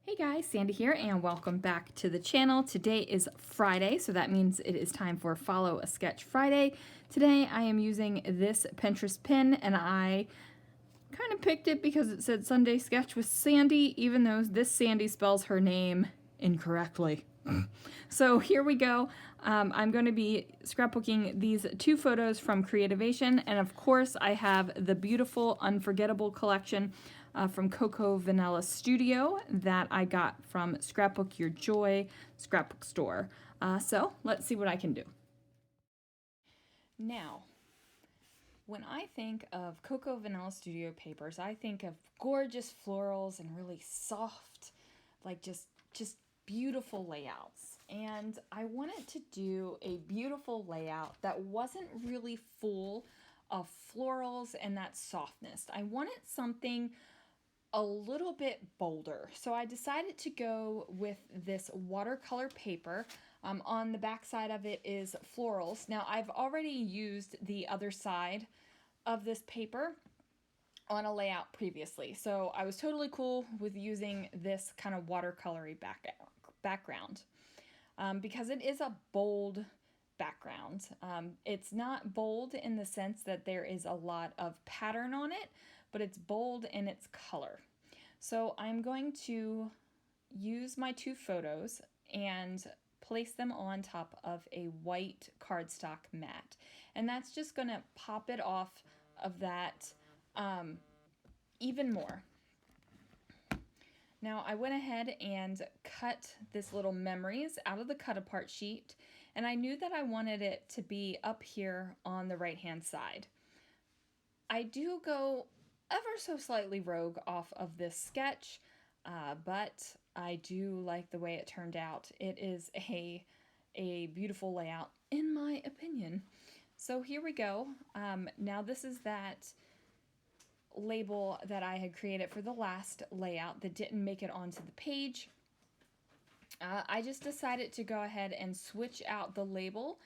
Hey guys, Sandy here and welcome back to the channel. Today is Friday, so that means it is time for Follow a Sketch Friday. Today I am using this Pinterest pin and I kind of picked it because it said Sunday Sketch with Sandy, even though this Sandy spells her name incorrectly. So here we go. I'm going to be scrapbooking these two photos from Creativation, and of course I have the beautiful Unforgettable collection from Coco Vanilla Studio that I got from Scrapbook Your Joy scrapbook store. So let's see what I can do. Now, when I think of Coco Vanilla Studio papers, I think of gorgeous florals and really soft, like just beautiful layouts. And I wanted to do a beautiful layout that wasn't really full of florals and that softness. I wanted something a little bit bolder. So I decided to go with this watercolor paper. On the back side of it is florals. Now I've already used the other side of this paper on a layout previously. So I was totally cool with using this kind of watercolory background because it is a bold background. It's not bold in the sense that there is a lot of pattern on it, but it's bold in its color. So I'm going to use my two photos and place them on top of a white cardstock mat. And that's just going to pop it off of that even more. Now I went ahead and cut this little memories out of the cut apart sheet, and I knew that I wanted it to be up here on the right hand side. I do go ever so slightly rogue off of this sketch, but I do like the way it turned out. It is a beautiful layout in my opinion. So here we go. Now this is that label that I had created for the last layout that didn't make it onto the page. I just decided to go ahead and switch out the label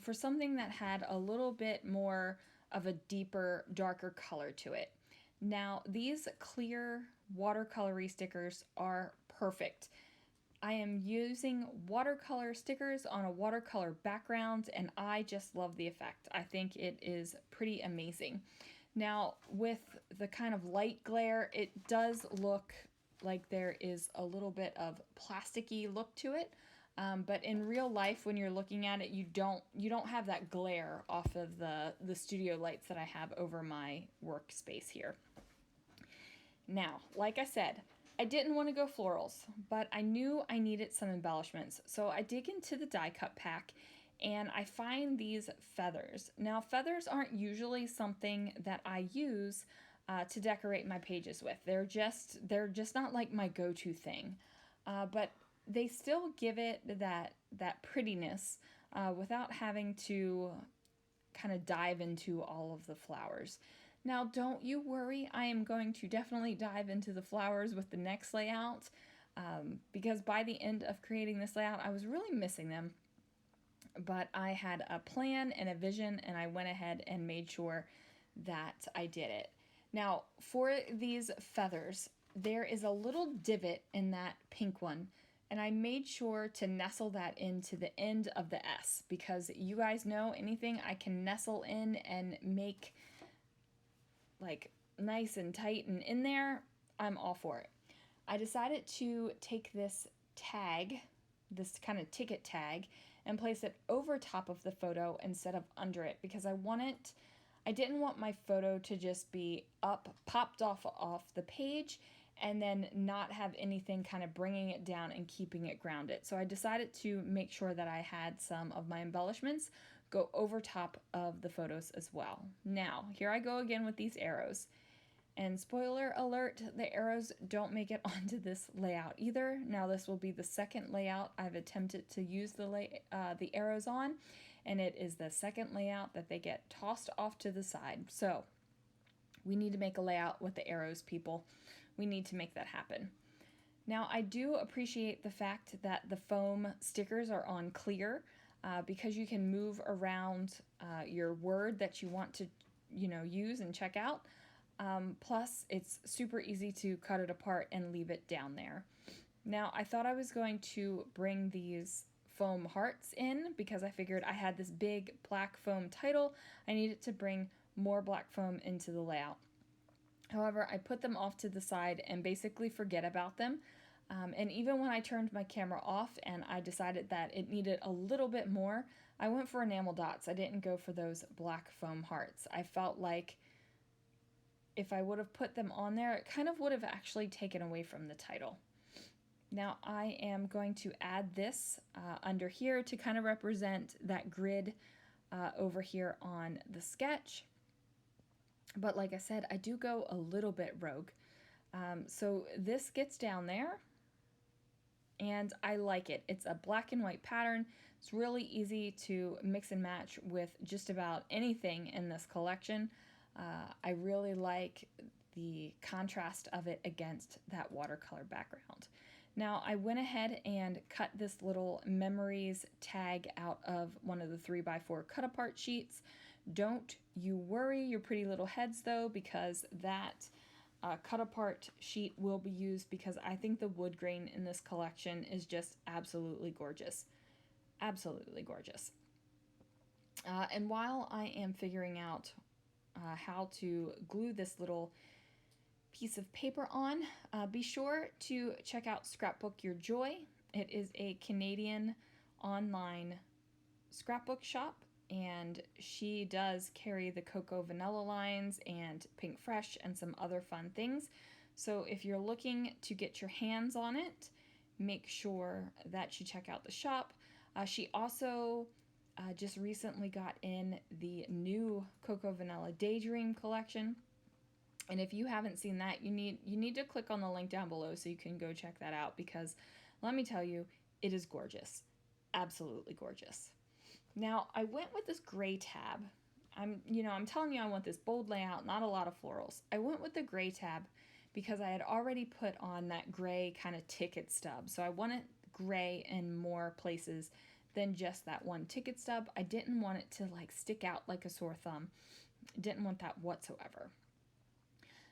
for something that had a little bit more of a deeper, darker color to it. Now, these clear watercolory stickers are perfect. I am using watercolor stickers on a watercolor background, and I just love the effect. I think it is pretty amazing. Now, with the kind of light glare, it does look like there is a little bit of plasticky look to it. But in real life, when you're looking at it, you don't have that glare off of the studio lights that I have over my workspace here. Now, like I said, I didn't want to go florals, but I knew I needed some embellishments. So I dig into the die cut pack and I find these feathers. Now, feathers aren't usually something that I use to decorate my pages with. They're just not like my go-to thing. But they still give it that prettiness without having to kind of dive into all of the flowers. Now, don't you worry, I am going to definitely dive into the flowers with the next layout because by the end of creating this layout, I was really missing them. But I had a plan and a vision, and I went ahead and made sure that I did it. Now, for these feathers, there is a little divot in that pink one, and I made sure to nestle that into the end of the S because you guys know anything I can nestle in and make like nice and tight and in there, I'm all for it. I decided to take this tag, this kind of ticket tag, and place it over top of the photo instead of under it because I didn't want my photo to just be popped off the page and then not have anything kind of bringing it down and keeping it grounded. So I decided to make sure that I had some of my embellishments go over top of the photos as well. Now, here I go again with these arrows. And spoiler alert, the arrows don't make it onto this layout either. Now this will be the second layout I've attempted to use the arrows on, and it is the second layout that they get tossed off to the side. So we need to make a layout with the arrows, people. We need to make that happen. Now I do appreciate the fact that the foam stickers are on clear because you can move around your word that you want to use and check out. Plus, it's super easy to cut it apart and leave it down there. Now, I thought I was going to bring these foam hearts in because I figured I had this big black foam title. I needed to bring more black foam into the layout. However, I put them off to the side and basically forget about them. And even when I turned my camera off and I decided that it needed a little bit more, I went for enamel dots. I didn't go for those black foam hearts. I felt like if I would have put them on there, it kind of would have actually taken away from the title. Now I am going to add this under here to kind of represent that grid over here on the sketch. But like I said, I do go a little bit rogue. So this gets down there and I like it. It's a black and white pattern. It's really easy to mix and match with just about anything in this collection. I really like the contrast of it against that watercolor background. Now I went ahead and cut this little memories tag out of one of the 3x4 cut apart sheets. Don't you worry your pretty little heads though, because that cut apart sheet will be used because I think the wood grain in this collection is just absolutely gorgeous. Absolutely gorgeous. And while I am figuring out how to glue this little piece of paper on, be sure to check out Scrapbook Your Joy. It is a Canadian online scrapbook shop, and she does carry the Cocoa Vanilla lines and Pink Fresh and some other fun things. So if you're looking to get your hands on it, make sure that you check out the shop. She also just recently got in the new Cocoa Vanilla Daydream collection. And if you haven't seen that, you need to click on the link down below so you can go check that out, because let me tell you, it is gorgeous. Absolutely gorgeous. Now, I went with this gray tab. I'm telling you I want this bold layout, not a lot of florals. I went with the gray tab because I had already put on that gray kind of ticket stub. So I wanted gray in more places than just that one ticket stub. I didn't want it to like stick out like a sore thumb. Didn't want that whatsoever.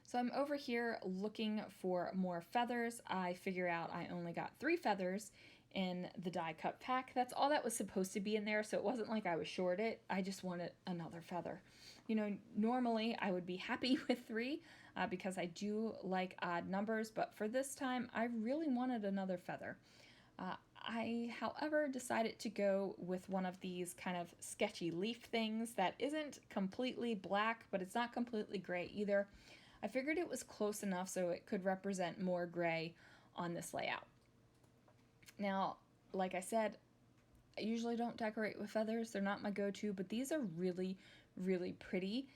So I'm over here looking for more feathers. I figure out I only got 3 feathers in the die cut pack. That's all that was supposed to be in there, so it wasn't like I was short it. I just wanted another feather. Normally I would be happy with 3 because I do like odd numbers, but for this time I really wanted another feather. I, however, decided to go with one of these kind of sketchy leaf things that isn't completely black, but it's not completely gray either. I figured it was close enough so it could represent more gray on this layout. Now, like I said, I usually don't decorate with feathers. They're not my go-to, but these are really, really pretty.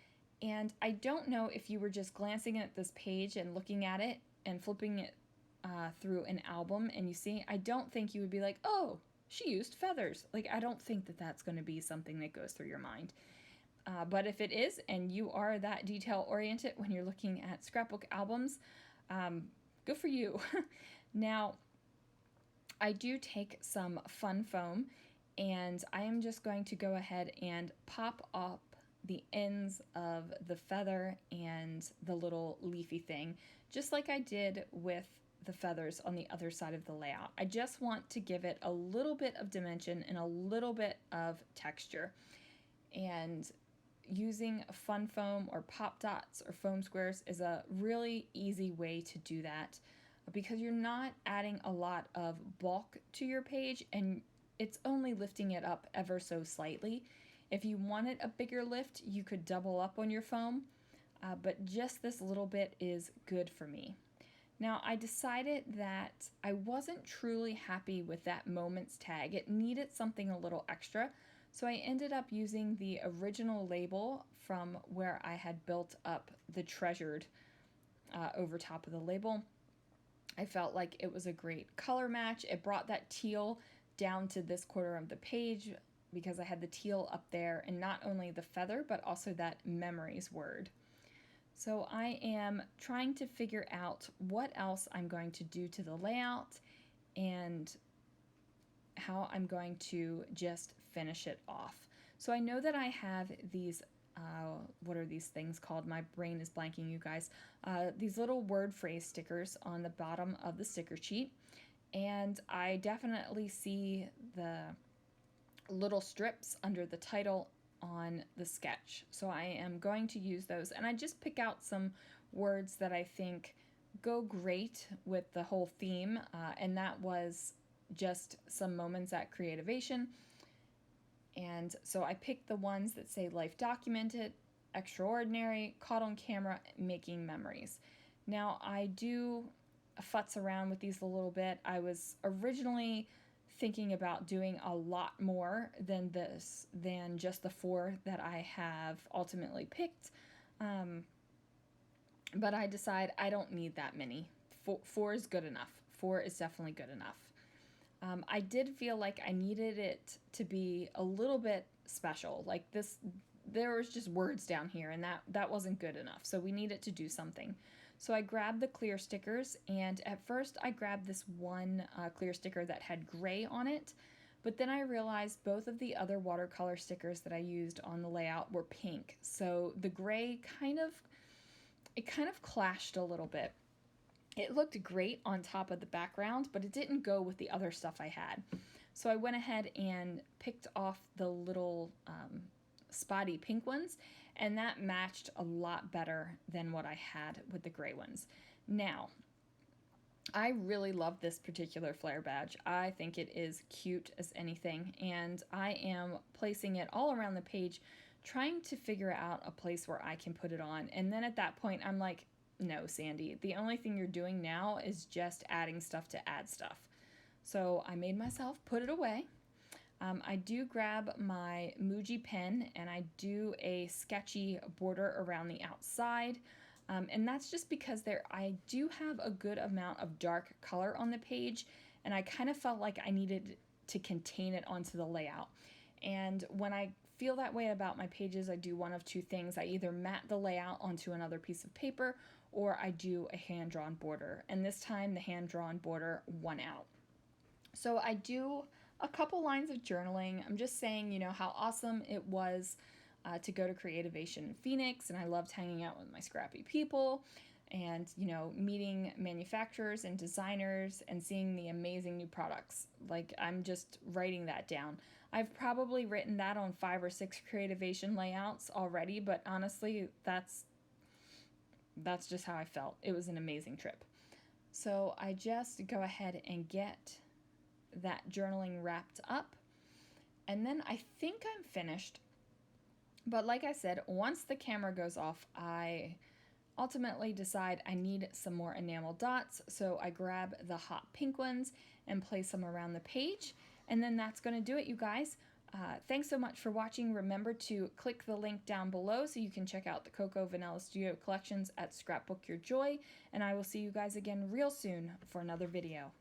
And I don't know if you were just glancing at this page and looking at it and flipping it through an album and you see, I don't think you would be like, oh, she used feathers. Like, I don't think that that's going to be something that goes through your mind. But if it is, and you are that detail oriented when you're looking at scrapbook albums, good for you. Now, I do take some fun foam, and I am just going to go ahead and pop up the ends of the feather and the little leafy thing, just like I did with the feathers on the other side of the layout. I just want to give it a little bit of dimension and a little bit of texture. And using fun foam or pop dots or foam squares is a really easy way to do that, because you're not adding a lot of bulk to your page and it's only lifting it up ever so slightly. If you wanted a bigger lift, you could double up on your foam, but just this little bit is good for me. Now, I decided that I wasn't truly happy with that moments tag. It needed something a little extra, so I ended up using the original label from where I had built up the treasured over top of the label. I felt like it was a great color match. It brought that teal down to this corner of the page because I had the teal up there, and not only the feather, but also that memories word. So I am trying to figure out what else I'm going to do to the layout and how I'm going to just finish it off. So I know that I have these, what are these things called? My brain is blanking, you guys. These little word phrase stickers on the bottom of the sticker sheet. and I definitely see the little strips under the title on the sketch. So I am going to use those, and I just pick out some words that I think go great with the whole theme, and that was just some moments at Creativation. And so I picked the ones that say life documented, extraordinary, caught on camera, making memories. Now I do futz around with these a little bit. I was originally thinking about doing a lot more than this, than just the 4 that I have ultimately picked. But I decide I don't need that many. Four is good enough. 4 is definitely good enough. I did feel like I needed it to be a little bit special. Like this, there was just words down here, and that wasn't good enough. So we needed to do something. So I grabbed the clear stickers, and at first I grabbed this one clear sticker that had gray on it, but then I realized both of the other watercolor stickers that I used on the layout were pink. So the gray kind of clashed a little bit. It looked great on top of the background, but it didn't go with the other stuff I had. So I went ahead and picked off the little spotty pink ones, and that matched a lot better than what I had with the gray ones. Now, I really love this particular flare badge. I think it is cute as anything, and I am placing it all around the page, trying to figure out a place where I can put it on. And then at that point, I'm like, no, Sandy, the only thing you're doing now is just adding stuff to add stuff. So I made myself put it away. I do grab my Muji pen, and I do a sketchy border around the outside. And that's just because I do have a good amount of dark color on the page, and I kind of felt like I needed to contain it onto the layout. And when I feel that way about my pages, I do one of 2 things. I either mat the layout onto another piece of paper, or I do a hand-drawn border. And this time the hand-drawn border won out. So I do a couple lines of journaling. I'm just saying, you know, how awesome it was to go to Creativation in Phoenix, and I loved hanging out with my scrappy people and, you know, meeting manufacturers and designers and seeing the amazing new products. Like, I'm just writing that down. I've probably written that on 5 or 6 Creativation layouts already, but honestly, that's just how I felt. It was an amazing trip. So I just go ahead and get that journaling wrapped up, and then I think I'm finished. But like I said, once the camera goes off, I ultimately decide I need some more enamel dots, so I grab the hot pink ones and place them around the page, and then that's going to do it, you guys. Thanks so much for watching. Remember to click the link down below so you can check out the Coco Vanilla Studio collections at Scrapbook Your Joy, and I will see you guys again real soon for another video.